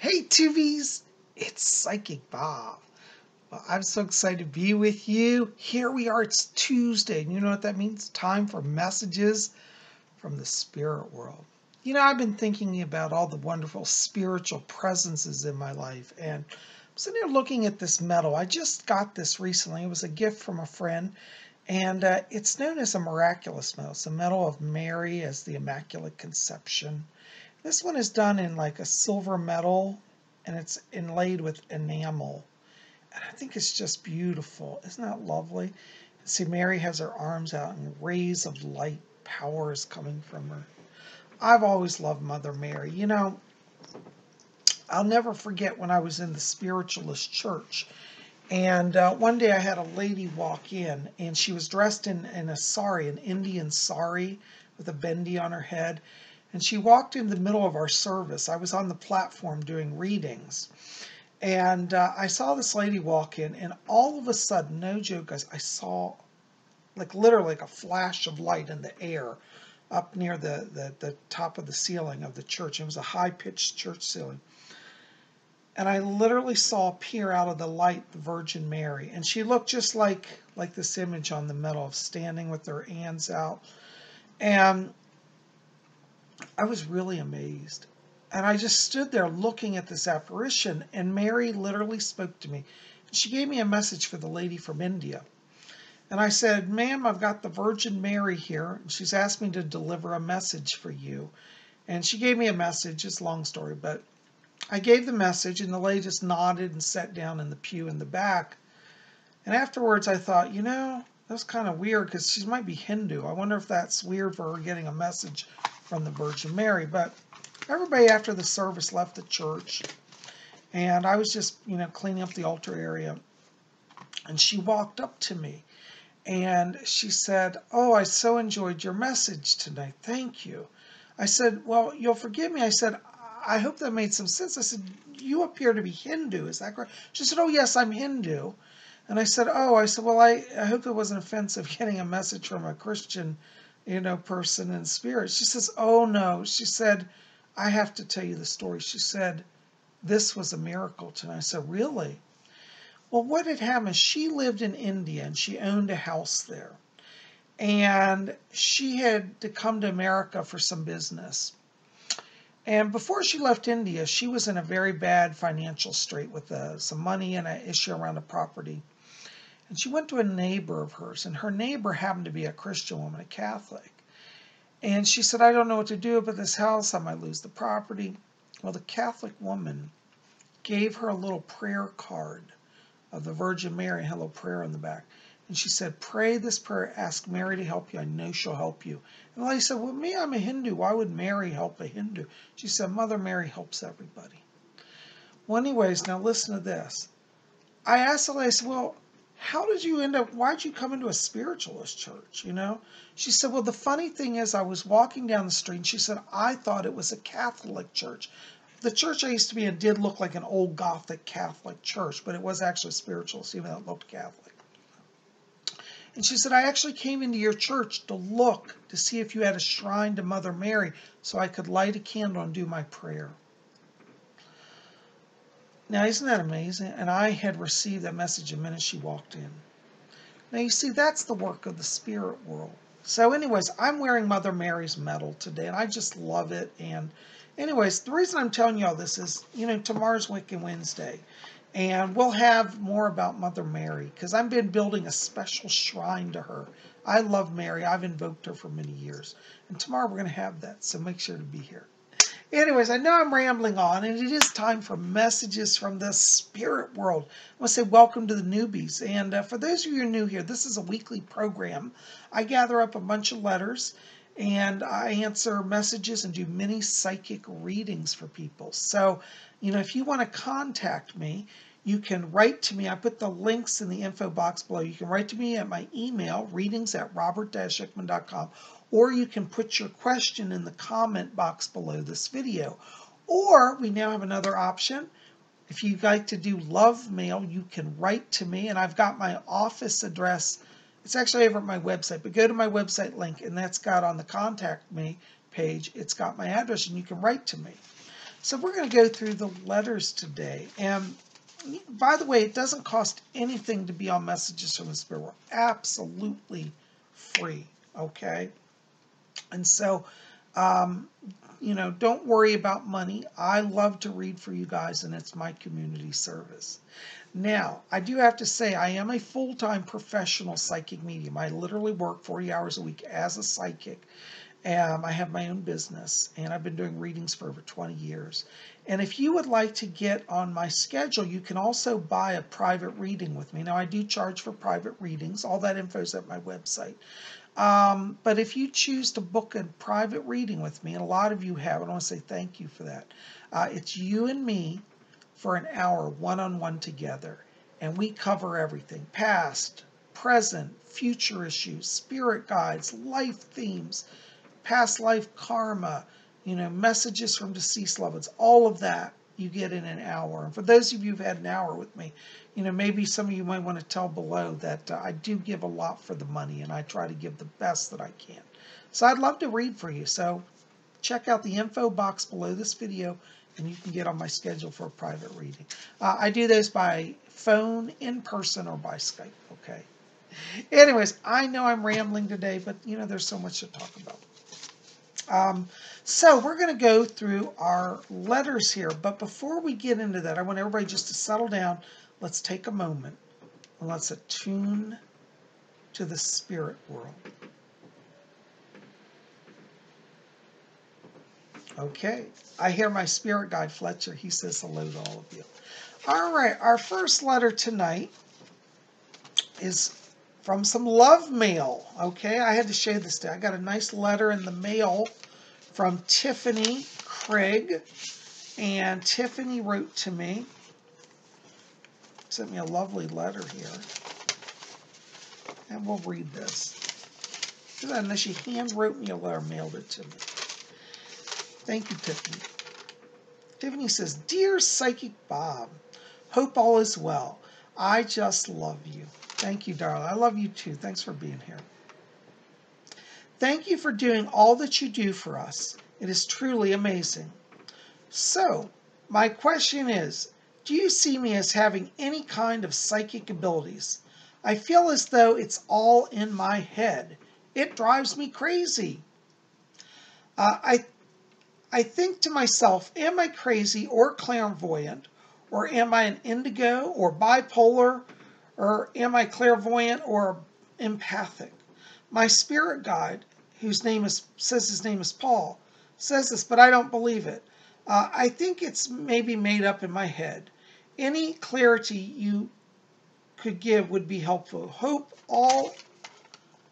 Hey Tubies, it's Psychic Bob. Well, I'm so excited to be with you. Here we are, it's Tuesday, and you know what that means? Time for messages from the spirit world. You know, I've been thinking about all the wonderful spiritual presences in my life, and I'm sitting there looking at this medal. I just got this recently. It was a gift from a friend, and it's known as a miraculous medal. It's a medal of Mary as the Immaculate Conception. This one is done in like a silver metal, and it's inlaid with enamel. And I think it's just beautiful. Isn't that lovely? See, Mary has her arms out and rays of light power is coming from her. I've always loved Mother Mary. You know, I'll never forget when I was in the spiritualist church. And one day I had a lady walk in, and she was dressed in a sari, an Indian sari with a bendi on her head. And she walked in the middle of our service. I was on the platform doing readings. And I saw this lady walk in, and all of a sudden, no joke, guys, I saw like literally like a flash of light in the air up near the top of the ceiling of the church. It was a high-pitched church ceiling. And I literally saw appear out of the light the Virgin Mary. And she looked just like this image on the medal, standing with her hands out. And I was really amazed. And I just stood there looking at this apparition, and Mary literally spoke to me. She gave me a message for the lady from India. And I said, "Ma'am, I've got the Virgin Mary here, and she's asked me to deliver a message for you." And she gave me a message. It's a long story, but I gave the message, and the lady just nodded and sat down in the pew in the back. And afterwards, I thought, you know, that's kind of weird because she might be Hindu. I wonder if that's weird for her getting a message from the Virgin Mary. But everybody after the service left the church, and I was just, you know, cleaning up the altar area. And she walked up to me, and she said, "Oh, I so enjoyed your message tonight. Thank you." I said, "Well, you'll forgive me." I said, "I hope that made some sense." I said, "You appear to be Hindu, is that correct?" She said, "Oh, yes, I'm Hindu." And I said, "Well, I hope it wasn't offensive getting a message from a Christian, you know, person in spirit." She says, "Oh, no." She said, "I have to tell you the story." She said, "This was a miracle tonight." I said, "Really?" Well, what had happened, she lived in India and she owned a house there. And she had to come to America for some business. And before she left India, she was in a very bad financial strait with some money and an issue around a property. And she went to a neighbor of hers, and her neighbor happened to be a Christian woman, a Catholic. And she said, "I don't know what to do about this house. I might lose the property." Well, the Catholic woman gave her a little prayer card of the Virgin Mary, and had a little prayer on the back. And she said, "Pray this prayer, ask Mary to help you. I know she'll help you." And the lady said, "Well, me, I'm a Hindu. Why would Mary help a Hindu?" She said, "Mother Mary helps everybody." Well, anyways, now listen to this. I asked the lady, I said, "Well, how did you end up, why'd you come into a spiritualist church, you know?" She said, "Well, the funny thing is I was walking down the street," and she said, "I thought it was a Catholic church." The church I used to be in did look like an old Gothic Catholic church, but it was actually spiritualist, even though it looked Catholic. And she said, "I actually came into your church to look to see if you had a shrine to Mother Mary so I could light a candle and do my prayer." Now, isn't that amazing? And I had received that message the minute she walked in. Now, you see, that's the work of the spirit world. So anyways, I'm wearing Mother Mary's medal today, and I just love it. And anyways, the reason I'm telling you all this is, you know, tomorrow's Wiccan Wednesday. And we'll have more about Mother Mary, because I've been building a special shrine to her. I love Mary. I've invoked her for many years. And tomorrow we're going to have that, so make sure to be here. Anyways, I know I'm rambling on, and it is time for messages from the spirit world. I want to say welcome to the newbies. And for those of you who are new here, this is a weekly program. I gather up a bunch of letters, and I answer messages and do mini psychic readings for people. So, you know, if you want to contact me, you can write to me. I put the links in the info box below. You can write to me at my email, readings@robert-hickman.com. Or you can put your question in the comment box below this video. Or we now have another option. If you'd like to do love mail, you can write to me. And I've got my office address. It's actually over at my website. But go to my website link, and that's got on the contact me page, it's got my address, and you can write to me. So we're going to go through the letters today. And by the way, it doesn't cost anything to be on Messages from the Spirit World. Absolutely free. Okay? And so, don't worry about money. I love to read for you guys, and it's my community service. Now, I do have to say, I am a full-time professional psychic medium. I literally work 40 hours a week as a psychic. I have my own business, and I've been doing readings for over 20 years. And if you would like to get on my schedule, you can also buy a private reading with me. Now, I do charge for private readings. All that info is at my website. But if you choose to book a private reading with me, and a lot of you have, and I want to say thank you for that. It's you and me for an hour, one-on-one together. And we cover everything: past, present, future issues, spirit guides, life themes, past life karma, messages from deceased loved ones, all of that you get in an hour. And for those of you who've had an hour with me, maybe some of you might want to tell below that I do give a lot for the money, and I try to give the best that I can. So I'd love to read for you. So check out the info box below this video, and you can get on my schedule for a private reading. I do those by phone, in person, or by Skype. Okay. Anyways, I know I'm rambling today, but there's so much to talk about. So we're going to go through our letters here, but before we get into that, I want everybody just to settle down. Let's take a moment and let's attune to the spirit world. Okay, I hear my spirit guide Fletcher. He says hello to all of you. All right, our first letter tonight is from some love mail. Okay, I had to show this today. I got a nice letter in the mail from Tiffany Craig, and Tiffany wrote to me, sent me a lovely letter here, and we'll read this. And then she hand wrote me a letter, mailed it to me. Thank you, Tiffany. Tiffany says, "Dear Psychic Bob, hope all is well. I just love you." Thank you, darling. I love you too. Thanks for being here. Thank you for doing all that you do for us. It is truly amazing. So, my question is, do you see me as having any kind of psychic abilities? I feel as though it's all in my head. It drives me crazy. I think to myself, am I crazy or clairvoyant? Or am I an indigo or bipolar? Or am I clairvoyant or empathic? My spirit guide, whose name says his name is Paul, says this, but I don't believe it. I think it's maybe made up in my head. Any clarity you could give would be helpful. Hope all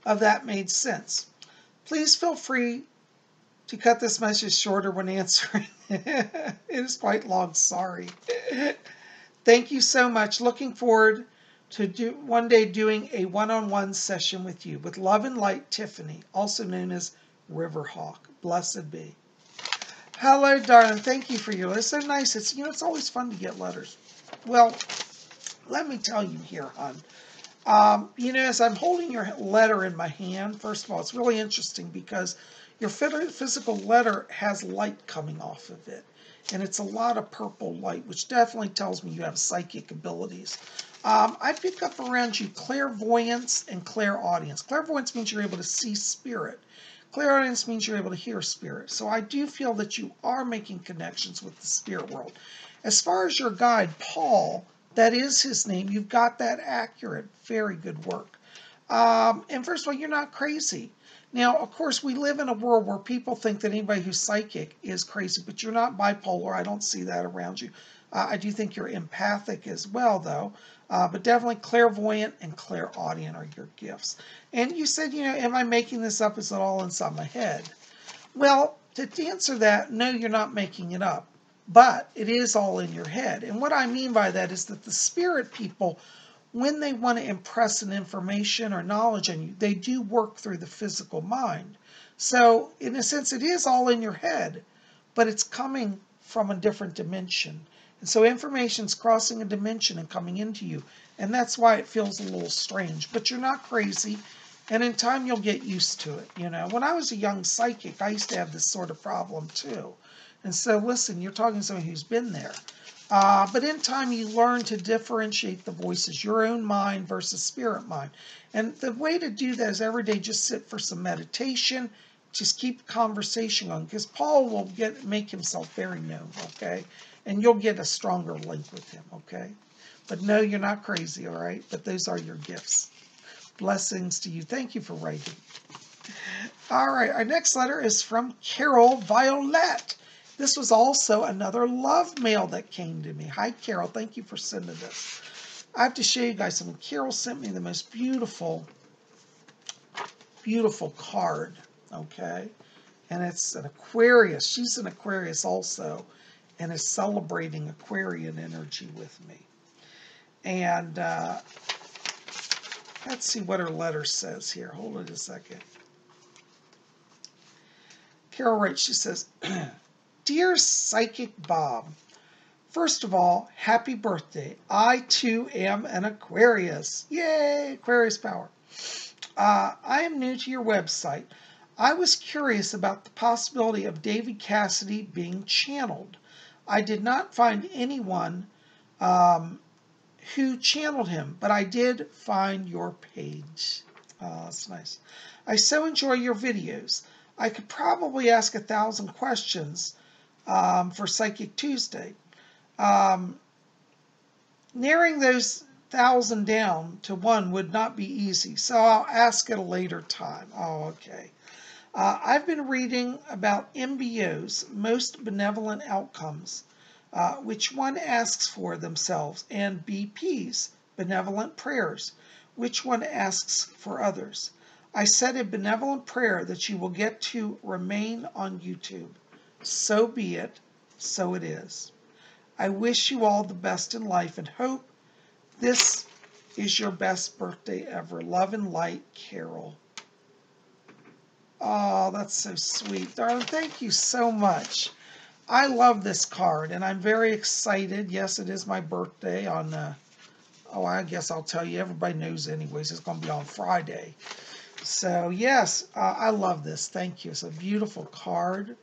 of that made sense. Please feel free to cut this message shorter when answering. It is quite long, sorry. Thank you so much. Looking forward to one day doing a one-on-one session with you. With love and light, Tiffany, also known as Riverhawk. Blessed be. Hello, darling. Thank you for your letter. It's so nice. It's always fun to get letters. Well, let me tell you here, hon. As I'm holding your letter in my hand, first of all, it's really interesting because your physical letter has light coming off of it. And it's a lot of purple light, which definitely tells me you have psychic abilities. I pick up around you clairvoyance and clairaudience. Clairvoyance means you're able to see spirit. Clairaudience means you're able to hear spirit. So I do feel that you are making connections with the spirit world. As far as your guide, Paul, that is his name. You've got that accurate. Very good work. And first of all, you're not crazy. Now, of course, we live in a world where people think that anybody who's psychic is crazy, but you're not bipolar. I don't see that around you. I do think you're empathic as well, though. But definitely clairvoyant and clairaudient are your gifts. And you said, am I making this up? Is it all inside my head? Well, to answer that, no, you're not making it up. But it is all in your head. And what I mean by that is that the spirit people, when they want to impress an information or knowledge on you, they do work through the physical mind. So, in a sense, it is all in your head, but it's coming from a different dimension. And so information's crossing a dimension and coming into you. And that's why it feels a little strange. But you're not crazy. And in time, you'll get used to it. When I was a young psychic, I used to have this sort of problem, too. And so, listen, you're talking to someone who's been there. But in time, you learn to differentiate the voices, your own mind versus spirit mind. And the way to do that is every day just sit for some meditation, just keep conversation on, because Paul will make himself very known, okay? And you'll get a stronger link with him, okay? But no, you're not crazy, all right? But those are your gifts. Blessings to you. Thank you for writing. All right, our next letter is from Carol Violet. This was also another love mail that came to me. Hi, Carol. Thank you for sending this. I have to show you guys something. Carol sent me the most beautiful, beautiful card, okay? And it's an Aquarius. She's an Aquarius also, and is celebrating Aquarian energy with me. And let's see what her letter says here. Hold it a second. Carol writes, she says, Dear Psychic Bob, first of all, happy birthday. I, too, am an Aquarius. Yay, Aquarius power. I am new to your website. I was curious about the possibility of David Cassidy being channeled. I did not find anyone who channeled him, but I did find your page. That's nice. I so enjoy your videos. I could probably ask 1,000 questions for Psychic Tuesday. Narrowing those 1,000 down to one would not be easy, so I'll ask at a later time. Oh, okay. I've been reading about MBOs, most benevolent outcomes, which one asks for themselves, and BPs, benevolent prayers, which one asks for others. I said a benevolent prayer that you will get to remain on YouTube. So be it, so it is. I wish you all the best in life and hope this is your best birthday ever. Love and light, Carol. Oh, that's so sweet. Darling, thank you so much. I love this card, and I'm very excited. Yes, it is my birthday on, I guess I'll tell you. Everybody knows anyways. It's going to be on Friday. So, yes, I love this. Thank you. It's a beautiful card.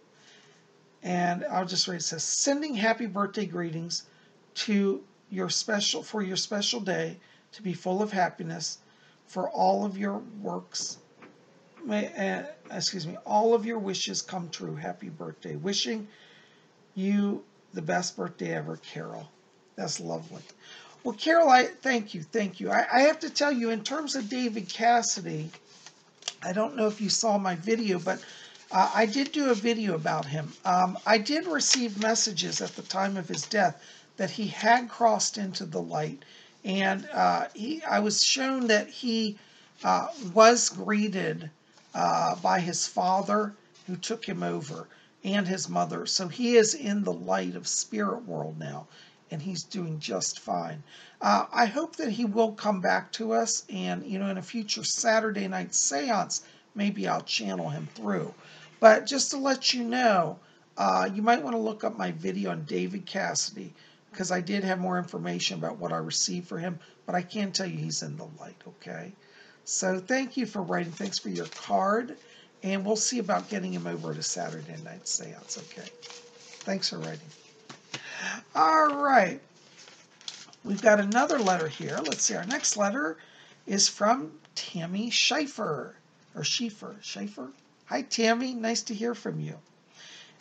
And I'll just read it. It says, sending happy birthday greetings to your special day to be full of happiness for all of your works. All of your wishes come true. Happy birthday. Wishing you the best birthday ever, Carol. That's lovely. Well, Carol, thank you. I have to tell you, in terms of David Cassidy, I don't know if you saw my video, but I did do a video about him. I did receive messages at the time of his death that he had crossed into the light, and I was shown that he was greeted by his father, who took him over, and his mother. So he is in the light of spirit world now, and he's doing just fine. I hope that he will come back to us, and in a future Saturday night seance, maybe I'll channel him through. But just to let you know, you might want to look up my video on David Cassidy, because I did have more information about what I received for him, but I can tell you he's in the light, okay? So thank you for writing. Thanks for your card, and we'll see about getting him over to Saturday night seance, okay? Thanks for writing. All right. We've got another letter here. Let's see. Our next letter is from Tammy Schaefer. Or Schaefer? Hi, Tammy. Nice to hear from you.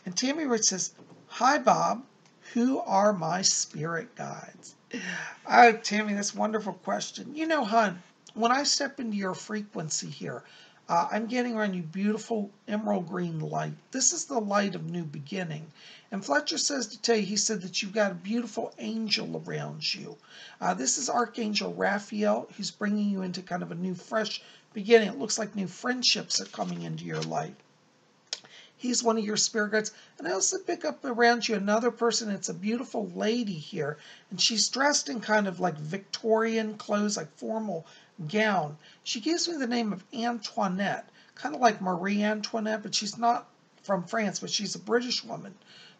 And Tammy says, hi, Bob. Who are my spirit guides? Oh, Tammy, that's a wonderful question. Hon, when I step into your frequency here, I'm getting around you beautiful emerald green light. This is the light of new beginning. And Fletcher says to tell you, he said that you've got a beautiful angel around you. This is Archangel Raphael, who's bringing you into kind of a new, fresh beginning. It looks like new friendships are coming into your life. He's one of your spirit guides. And I also pick up around you another person. It's a beautiful lady here. And she's dressed in kind of like Victorian clothes, like formal gown. She gives me the name of Antoinette, kind of like Marie Antoinette, but she's not from France, but she's a British woman.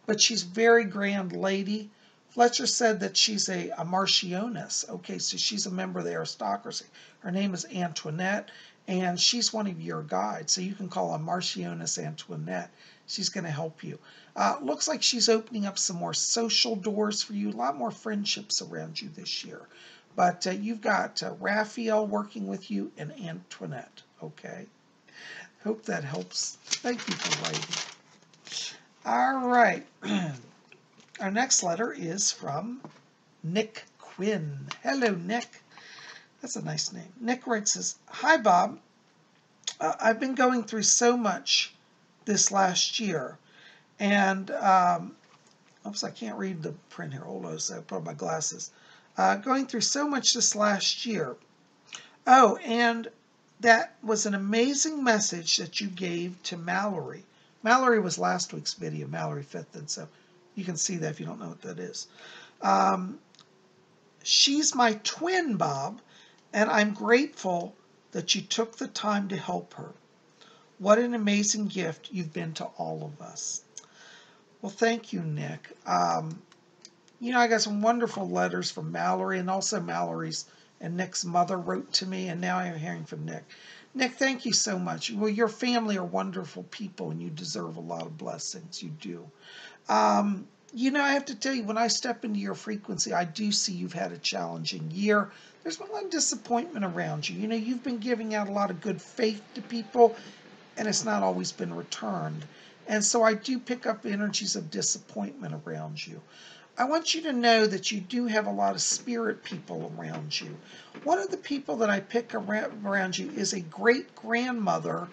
But she's a very grand lady. Fletcher said that she's a Marchioness. Okay, so she's a member of the aristocracy. Her name is Antoinette. and she's one of your guides. So you can call on Marchioness Antoinette. She's going to help you. Looks like she's opening up some more social doors for you, a lot more friendships around you this year. But you've got Raphael working with you and Antoinette, okay? Hope that helps. Thank you for writing. All right. Our next letter is from Nick Quinn. Hello, Nick. That's a nice name. Nick writes says, "Hi, Bob. I've been going through so much this last year. And, oops, I can't read the print here. Hold on, so I put on my glasses. Going through so much this last year. Oh, and that was an amazing message that you gave to Mallory. Mallory was last week's video, Mallory Fitton, so you can see that if you don't know what that is. She's my twin, Bob, and I'm grateful that you took the time to help her. What an amazing gift you've been to all of us." Well, thank you, Nick. You know, I got some wonderful letters from Mallory, and also Mallory's and Nick's mother wrote to me, and now I'm hearing from Nick. Nick, thank you so much. Well, your family are wonderful people, and you deserve a lot of blessings. You do. You know, I have to tell you, when I step into your frequency, I do see you've had a challenging year. There's been a lot of disappointment around you. You know, you've been giving out a lot of good faith to people, and it's not always been returned. And so I do pick up energies of disappointment around you. I want you to know that you do have a lot of spirit people around you. One of the people that I pick around you is a great-grandmother.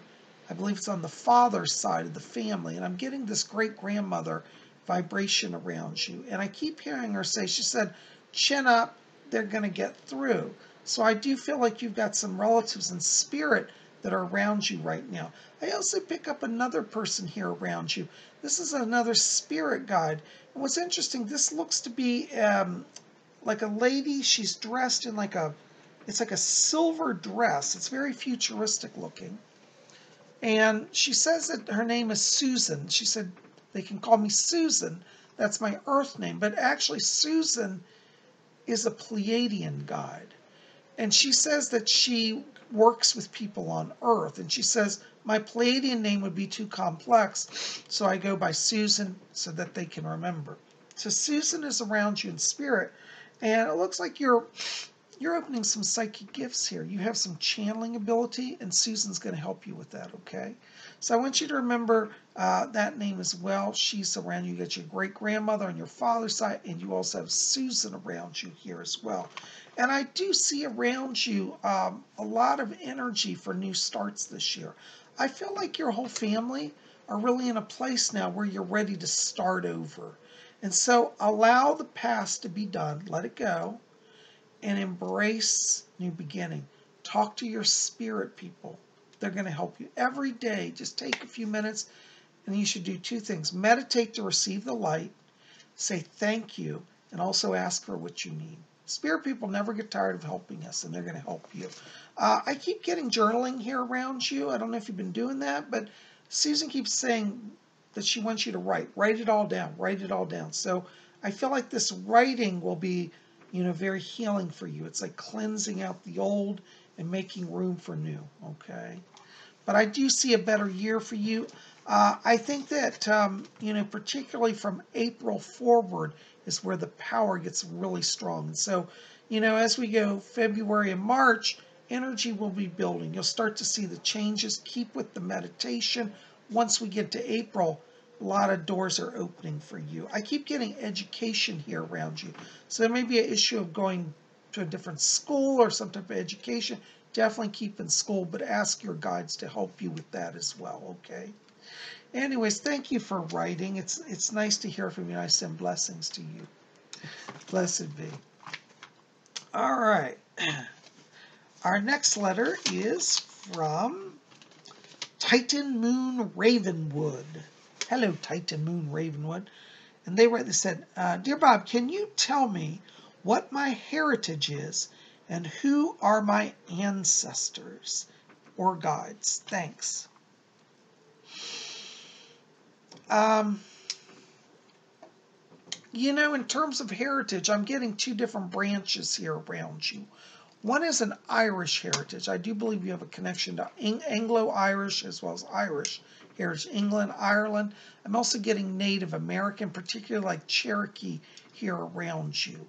I believe it's on the father's side of the family. And I'm getting this great-grandmother vibration around you. And I keep hearing her say, she said, "Chin up, they're going to get through." So I do feel like you've got some relatives in spirit that are around you right now. I also pick up another person here around you. This is another spirit guide. And what's interesting, this looks to be like a lady. She's dressed in it's like a silver dress. It's very futuristic looking. And she says that her name is Susan. She said, "They can call me Susan. That's my earth name." But actually, Susan is a Pleiadian guide. And she says that she works with people on Earth. And she says, "My Pleiadian name would be too complex, so I go by Susan so that they can remember." So Susan is around you in spirit. And it looks like you're opening some psychic gifts here. You have some channeling ability, and Susan's going to help you with that, okay? So I want you to remember that name as well. She's around you. You got your great-grandmother on your father's side, and you also have Susan around you here as well. And I do see around you a lot of energy for new starts this year. I feel like your whole family are really in a place now where you're ready to start over. And so allow the past to be done. Let it go. And embrace new beginning. Talk to your spirit people. They're going to help you every day. Just take a few minutes, and you should do two things. Meditate to receive the light, say thank you, and also ask for what you need. Spirit people never get tired of helping us, and they're going to help you. I keep getting journaling here around you. I don't know if you've been doing that, but Susan keeps saying that she wants you to write. Write it all down. Write it all down. So I feel like this writing will be, you know, very healing for you. It's like cleansing out the old and making room for new, okay? But I do see a better year for you. I think that, you know, particularly from April forward is where the power gets really strong. And so, you know, as we go February and March, energy will be building. You'll start to see the changes. Keep with the meditation. Once we get to April, a lot of doors are opening for you. I keep getting education here around you. So there may be an issue of going to a different school or some type of education. Definitely keep in school, but ask your guides to help you with that as well, okay? Anyways, thank you for writing. It's nice to hear from you. I send blessings to you. Blessed be. All right. Our next letter is from Titan Moon Ravenwood. Hello, Titan Moon Ravenwood. And they said, "Dear Bob, can you tell me what my heritage is and who are my ancestors or guides? Thanks." You know, in terms of heritage, I'm getting two different branches here around you. One is an Irish heritage. I do believe you have a connection to Anglo-Irish as well as Irish heritage, England, Ireland. I'm also getting Native American, particularly like Cherokee here around you.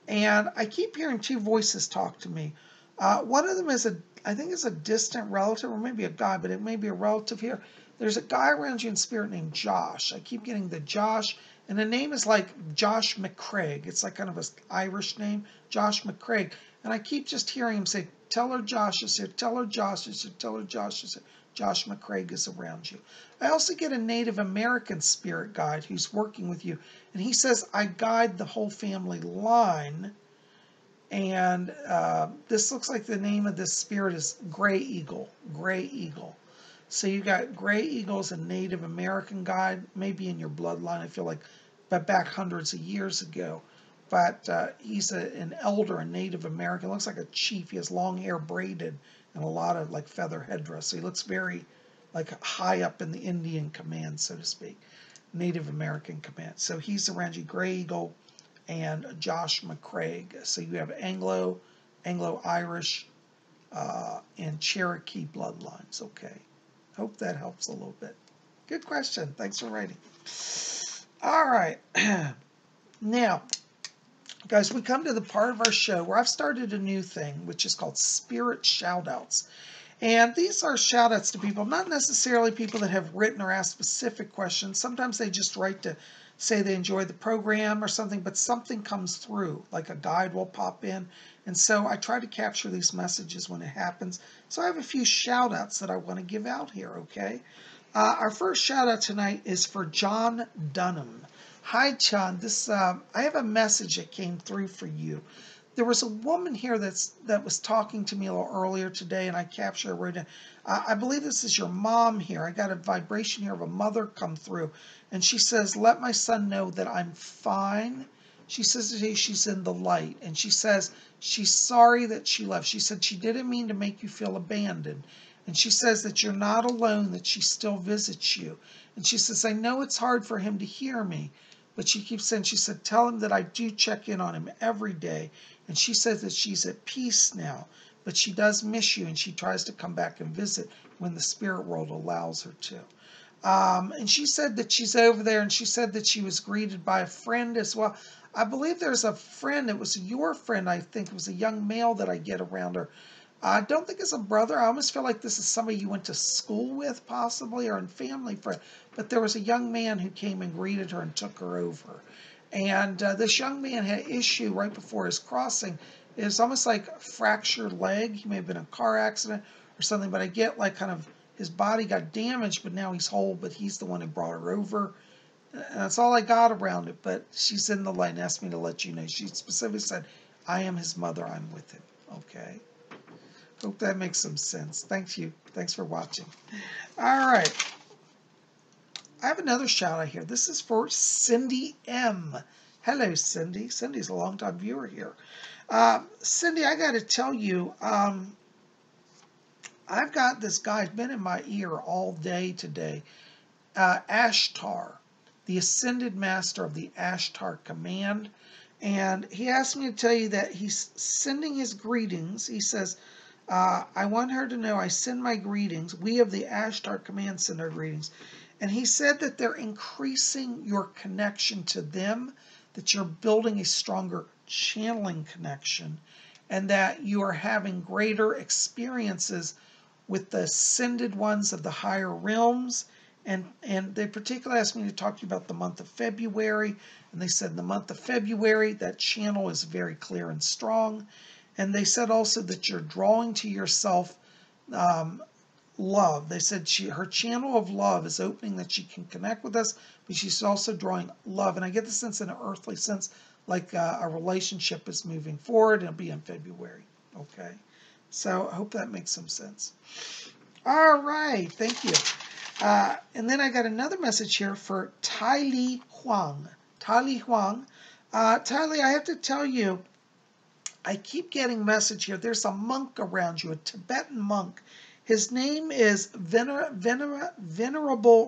And I keep hearing two voices talk to me. One of them is I think it's a distant relative, or maybe a guy, but it may be a relative here. There's a guy around you in spirit named Josh. I keep getting the Josh, and the name is like Josh McCraig. It's like kind of an Irish name, Josh McCraig. And I keep just hearing him say, tell her Josh is here, tell her Josh is here, tell her Josh is here. Josh McCraig is around you. I also get a Native American spirit guide who's working with you. And he says, I guide the whole family line. And this looks like the name of this spirit is Gray Eagle. Gray Eagle. So you got Gray Eagle's a Native American guide, maybe in your bloodline, I feel like, but back hundreds of years ago. But he's an elder, a Native American. Looks like a chief. He has long hair braided and a lot of like feather headdress. So he looks very like high up in the Indian command, so to speak, Native American command. So he's around you, Gray Eagle and Josh McCraig. So you have Anglo, Irish, and Cherokee bloodlines. Okay. Hope that helps a little bit. Good question. Thanks for writing. All right. Now, guys, we come to the part of our show where I've started a new thing, which is called Spirit Shoutouts. And these are shoutouts to people, not necessarily people that have written or asked specific questions. Sometimes they just write to say they enjoy the program or something, but something comes through, like a guide will pop in. And so I try to capture these messages when it happens. So I have a few shoutouts that I want to give out here, okay? Our first shout out tonight is for John Dunham. Hi, John. I have a message that came through for you. There was a woman here that was talking to me a little earlier today, and I captured her right now. I believe this is your mom here. I got a vibration here of a mother come through, and she says, let my son know that I'm fine. She says today she's in the light, and she says she's sorry that she left. She said she didn't mean to make you feel abandoned. And she says that you're not alone, that she still visits you. And she says, I know it's hard for him to hear me, but she keeps saying, she said, tell him that I do check in on him every day. And she says that she's at peace now, but she does miss you, and she tries to come back and visit when the spirit world allows her to. And she said that she's over there, and she said that she was greeted by a friend as well. I believe there's a friend, it was your friend, I think, it was a young male that I get around her. I don't think it's a brother. I almost feel like this is somebody you went to school with, possibly, or a family friend. But there was a young man who came and greeted her and took her over. And this young man had an issue right before his crossing. It was almost like a fractured leg. He may have been in a car accident or something. But I get like kind of his body got damaged, but now he's whole. But he's the one who brought her over. And that's all I got around it. But she's in the light and asked me to let you know. She specifically said, I am his mother. I'm with him. Okay. Hope that makes some sense. Thank you. Thanks for watching. All right. I have another shout out here. This is for Cindy M. Hello, Cindy. Cindy's a longtime viewer here. Cindy, I got to tell you, I've got this guy been in my ear all day today. Ashtar, the Ascended Master of the Ashtar Command. And he asked me to tell you that he's sending his greetings. He says, I want her to know I send my greetings. We of the Ashtar Command send our greetings. And he said that they're increasing your connection to them, that you're building a stronger channeling connection, and that you are having greater experiences with the ascended ones of the higher realms. And they particularly asked me to talk to you about the month of February. And they said in the month of February, that channel is very clear and strong. And they said also that you're drawing to yourself love. They said her channel of love is opening, that she can connect with us, but she's also drawing love. And I get the sense in an earthly sense, like a relationship is moving forward, and it'll be in February. Okay. So I hope that makes some sense. All right. Thank you. And then I got another message here for Tai Li Huang. Tai Li Huang. Tai Li, I have to tell you, I keep getting message here. There's a monk around you, a Tibetan monk. His name is Venerable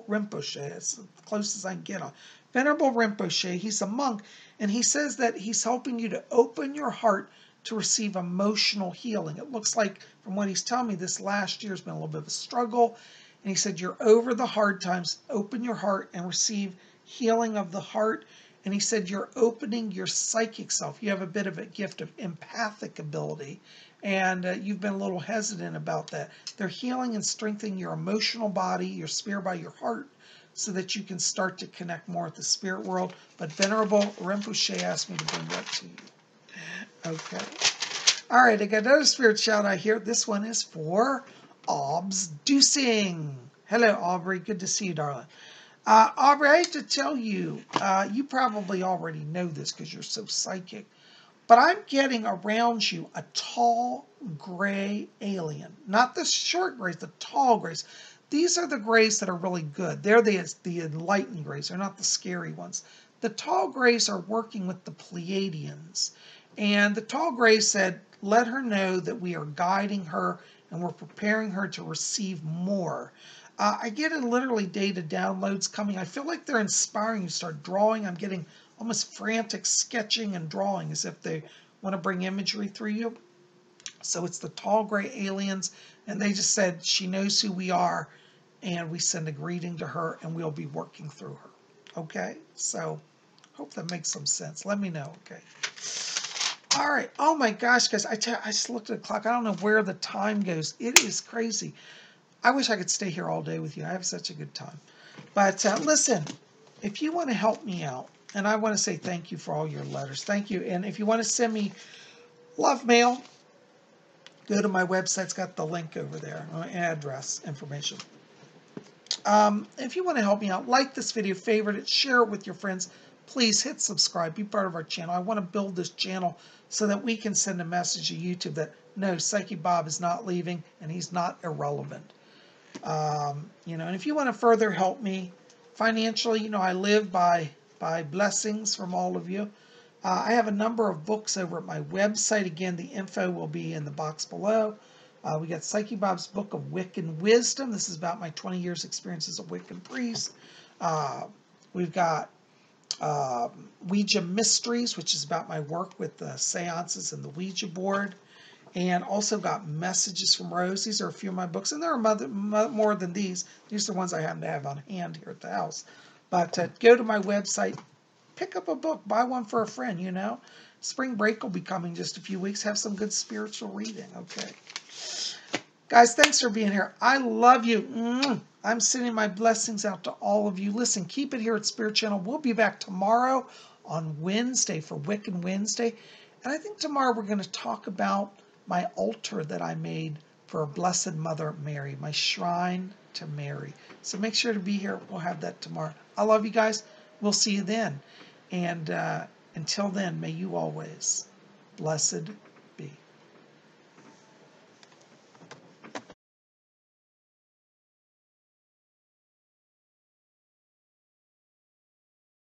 Rinpoche. It's the closest I can get on. Venerable Rinpoche. He's a monk, and he says that he's helping you to open your heart to receive emotional healing. It looks like, from what he's telling me, this last year has been a little bit of a struggle. And he said, you're over the hard times. Open your heart and receive healing of the heart. And he said, you're opening your psychic self. You have a bit of a gift of empathic ability. And you've been a little hesitant about that. They're healing and strengthening your emotional body, your spirit body, your heart, so that you can start to connect more with the spirit world. But Venerable Rinpoche asked me to bring that to you. Okay. All right, I got another spirit shout out here. This one is for Obs Deucing. Hello, Aubrey. Good to see you, darling. Aubrey, I have to tell you, you probably already know this because you're so psychic, but I'm getting around you a tall gray alien. Not the short grays, the tall grays. These are the grays that are really good. They're the enlightened grays. They're not the scary ones. The tall grays are working with the Pleiadians. And the tall gray said, let her know that we are guiding her and we're preparing her to receive more. I get it literally data downloads coming. I feel like they're inspiring you to start drawing. I'm getting almost frantic sketching and drawing as if they want to bring imagery through you. So it's the tall gray aliens, and they just said she knows who we are, and we send a greeting to her, and we'll be working through her. Okay? So hope that makes some sense. Let me know, okay? All right. Oh, my gosh, guys. I just looked at the clock. I don't know where the time goes. It is crazy. I wish I could stay here all day with you. I have such a good time. But listen, if you want to help me out, and I want to say thank you for all your letters. Thank you. And if you want to send me love mail, go to my website. It's got the link over there, address, information. If you want to help me out, like this video, favorite it, share it with your friends. Please hit subscribe. Be part of our channel. I want to build this channel so that we can send a message to YouTube that, no, Psychic Bob is not leaving and he's not irrelevant. And if you want to further help me financially, I live by blessings from all of you. I have a number of books over at my website. Again, the info will be in the box below. We got Psychic Bob's Book of Wiccan Wisdom. This is about my 20 years experience as a Wiccan priest. We've got Ouija Mysteries, which is about my work with the seances and the Ouija board. And also got Messages from Rose. These are a few of my books, and there are more than these. These are the ones I happen to have on hand here at the house. But go to my website, pick up a book, buy one for a friend, Spring break will be coming just a few weeks. Have some good spiritual reading, okay? Guys, thanks for being here. I love you. I'm sending my blessings out to all of you. Listen, keep it here at Spirit Channel. We'll be back tomorrow on Wednesday for Wiccan Wednesday. And I think tomorrow we're going to talk about my altar that I made for Blessed Mother Mary, my shrine to Mary. So make sure to be here. We'll have that tomorrow. I love you guys. We'll see you then. And until then, may you always blessed